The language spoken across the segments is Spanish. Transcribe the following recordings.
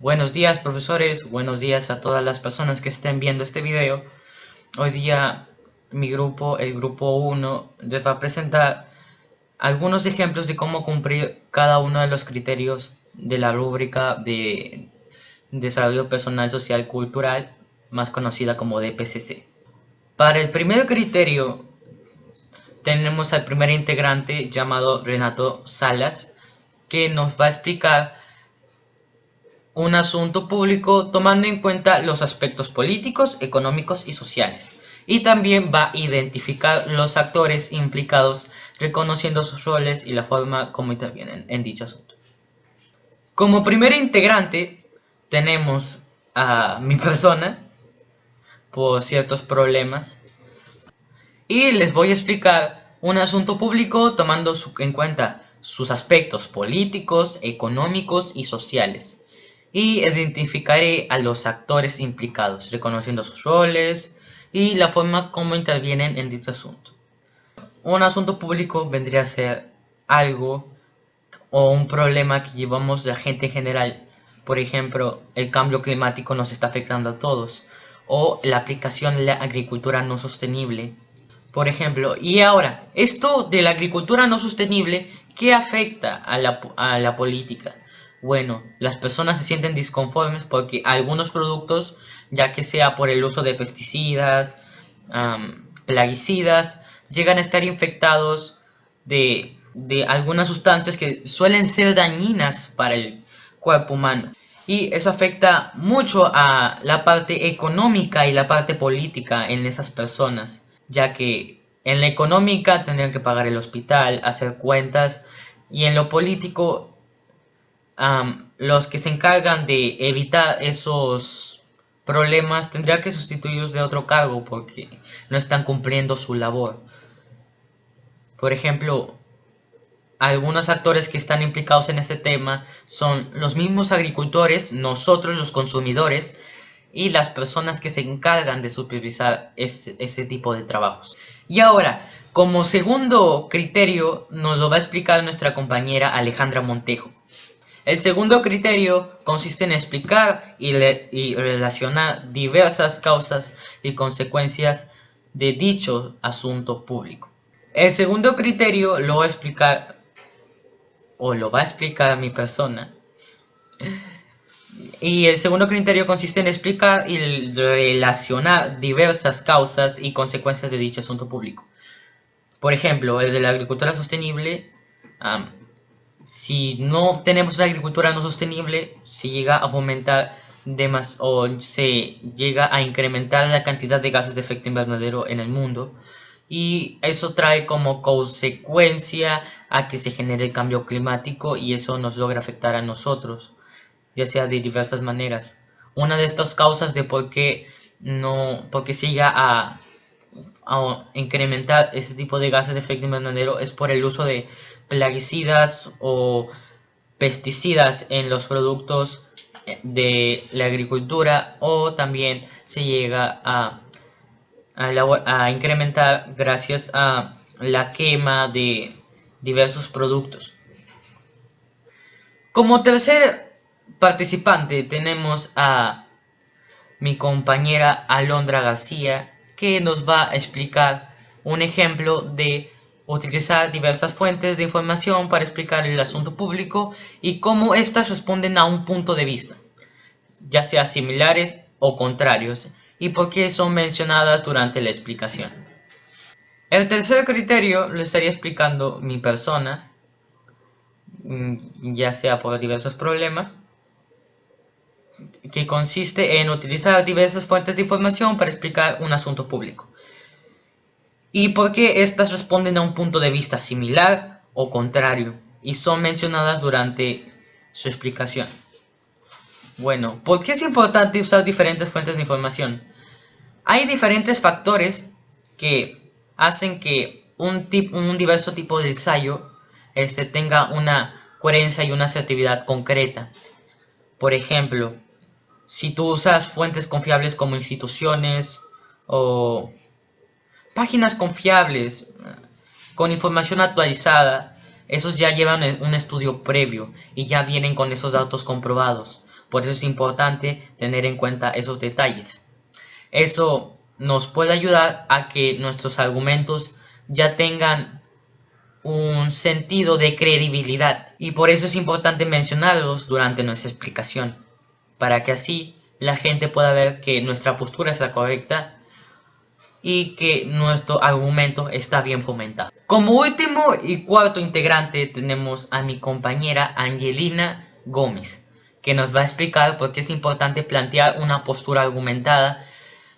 Buenos días, profesores, buenos días a todas las personas que estén viendo este video. Hoy día mi grupo, el grupo 1, les va a presentar algunos ejemplos de cómo cumplir cada uno de los criterios de la rúbrica de desarrollo personal, social, cultural, más conocida como DPCC. Para el primer criterio tenemos al primer integrante llamado Renato Salas, que nos va a explicar un asunto público tomando en cuenta los aspectos políticos, económicos y sociales. Y también va a identificar los actores implicados, reconociendo sus roles y la forma como intervienen en dicho asunto. Como primer integrante tenemos a mi persona por ciertos problemas y les voy a explicar un asunto público tomando en cuenta sus aspectos políticos, económicos y sociales. Y identificaré a los actores implicados, reconociendo sus roles y la forma como intervienen en dicho asunto. Un asunto público vendría a ser algo o un problema que llevamos la gente en general. Por ejemplo, el cambio climático nos está afectando a todos, o la aplicación de la agricultura no sostenible. Por ejemplo, y ahora, esto de la agricultura no sostenible, ¿qué afecta a la política? Bueno, las personas se sienten disconformes porque algunos productos, ya que sea por el uso de pesticidas, plaguicidas, llegan a estar infectados de algunas sustancias que suelen ser dañinas para el cuerpo humano. Y eso afecta mucho a la parte económica y la parte política en esas personas, ya que en la económica tendrían que pagar el hospital, hacer cuentas, y en lo político los que se encargan de evitar esos problemas tendrían que sustituirlos de otro cargo porque no están cumpliendo su labor. Por ejemplo, algunos actores que están implicados en este tema son los mismos agricultores, nosotros los consumidores y las personas que se encargan de supervisar ese tipo de trabajos. Y ahora, como segundo criterio, nos lo va a explicar nuestra compañera Alejandra Montejo. El segundo criterio consiste en explicar y relacionar diversas causas y consecuencias de dicho asunto público. El segundo criterio lo va a explicar, o lo va a explicar mi persona. Y el segundo criterio consiste en explicar y relacionar diversas causas y consecuencias de dicho asunto público. Por ejemplo, el de la agricultura sostenible. Si no tenemos una agricultura no sostenible, se llega a fomentar o se llega a incrementar la cantidad de gases de efecto invernadero en el mundo, y eso trae como consecuencia a que se genere el cambio climático y eso nos logra afectar a nosotros, ya sea de diversas maneras. Una de estas causas de por qué se llega a incrementar ese tipo de gases de efecto invernadero es por el uso de plaguicidas o pesticidas en los productos de la agricultura, o también se llega a incrementar gracias a la quema de diversos productos. Como tercer participante tenemos a mi compañera Alondra García, que nos va a explicar un ejemplo de utilizar diversas fuentes de información para explicar el asunto público y cómo éstas responden a un punto de vista, ya sea similares o contrarios, y por qué son mencionadas durante la explicación. El tercer criterio lo estaría explicando mi persona, ya sea por diversos problemas, que consiste en utilizar diversas fuentes de información para explicar un asunto público, y por qué éstas responden a un punto de vista similar o contrario, y son mencionadas durante su explicación. Bueno, ¿por qué es importante usar diferentes fuentes de información? Hay diferentes factores que hacen que un diverso tipo de ensayo tenga una coherencia y una asertividad concreta. Por ejemplo, si tú usas fuentes confiables como instituciones o páginas confiables con información actualizada, esos ya llevan un estudio previo y ya vienen con esos datos comprobados. Por eso es importante tener en cuenta esos detalles. Eso nos puede ayudar a que nuestros argumentos ya tengan un sentido de credibilidad, y por eso es importante mencionarlos durante nuestra explicación, para que así la gente pueda ver que nuestra postura es la correcta y que nuestro argumento está bien fomentado. Como último y cuarto integrante tenemos a mi compañera Angelina Gómez, que nos va a explicar por qué es importante plantear una postura argumentada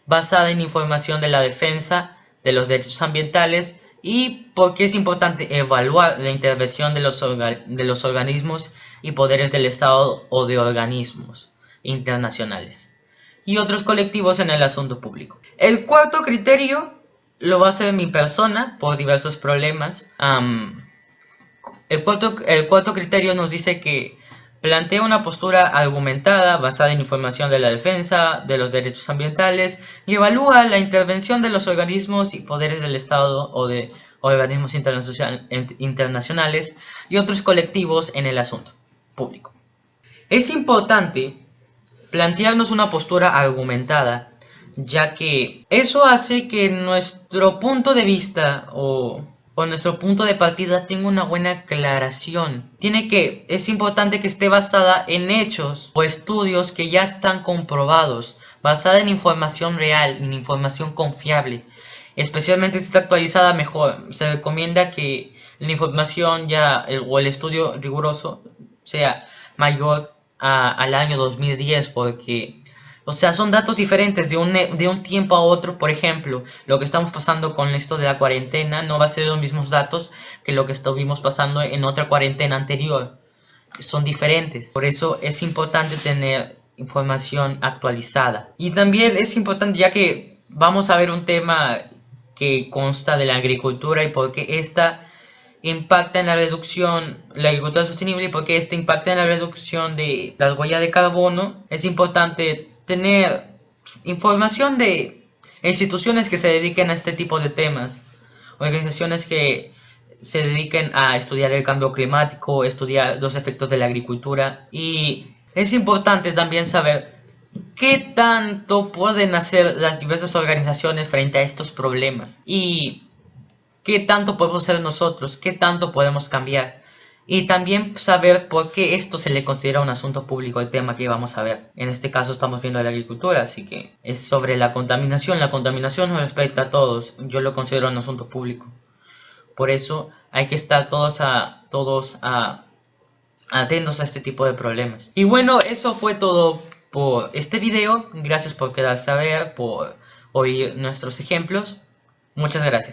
basada en información de la defensa de los derechos ambientales y por qué es importante evaluar la intervención de los organismos y poderes del Estado o de organismos internacionales y otros colectivos en el asunto público. El cuarto criterio lo va a hacer mi persona por diversos problemas. El cuarto criterio nos dice que plantea una postura argumentada basada en información de la defensa de los derechos ambientales y evalúa la intervención de los organismos y poderes del Estado o de organismos internacionales y otros colectivos en el asunto público. Es importante plantearnos una postura argumentada, ya que eso hace que nuestro punto de vista o nuestro punto de partida tenga una buena aclaración. Es importante que esté basada en hechos o estudios que ya están comprobados, basada en información real, en información confiable. Especialmente si está actualizada, mejor. Se recomienda que la información o el estudio riguroso sea mayor al año 2010, porque son datos diferentes de un tiempo a otro. Por ejemplo, lo que estamos pasando con esto de la cuarentena no va a ser los mismos datos que lo que estuvimos pasando en otra cuarentena anterior. Son diferentes. Por eso es importante tener información actualizada. Y también es importante, ya que vamos a ver un tema que consta de la agricultura y por qué esta impacta en la agricultura sostenible y por qué esta impacta en la reducción de las huellas de carbono. Es importante tener información de instituciones que se dediquen a este tipo de temas, organizaciones que se dediquen a estudiar el cambio climático, estudiar los efectos de la agricultura. Y es importante también saber qué tanto pueden hacer las diversas organizaciones frente a estos problemas y qué tanto podemos hacer nosotros, qué tanto podemos cambiar. Y también saber por qué esto se le considera un asunto público, el tema que vamos a ver. En este caso estamos viendo la agricultura, así que es sobre la contaminación. La contaminación nos respecta a todos. Yo lo considero un asunto público. Por eso hay que estar todos atentos a este tipo de problemas. Y bueno, eso fue todo por este video. Gracias por quedarse a ver, por oír nuestros ejemplos. Muchas gracias.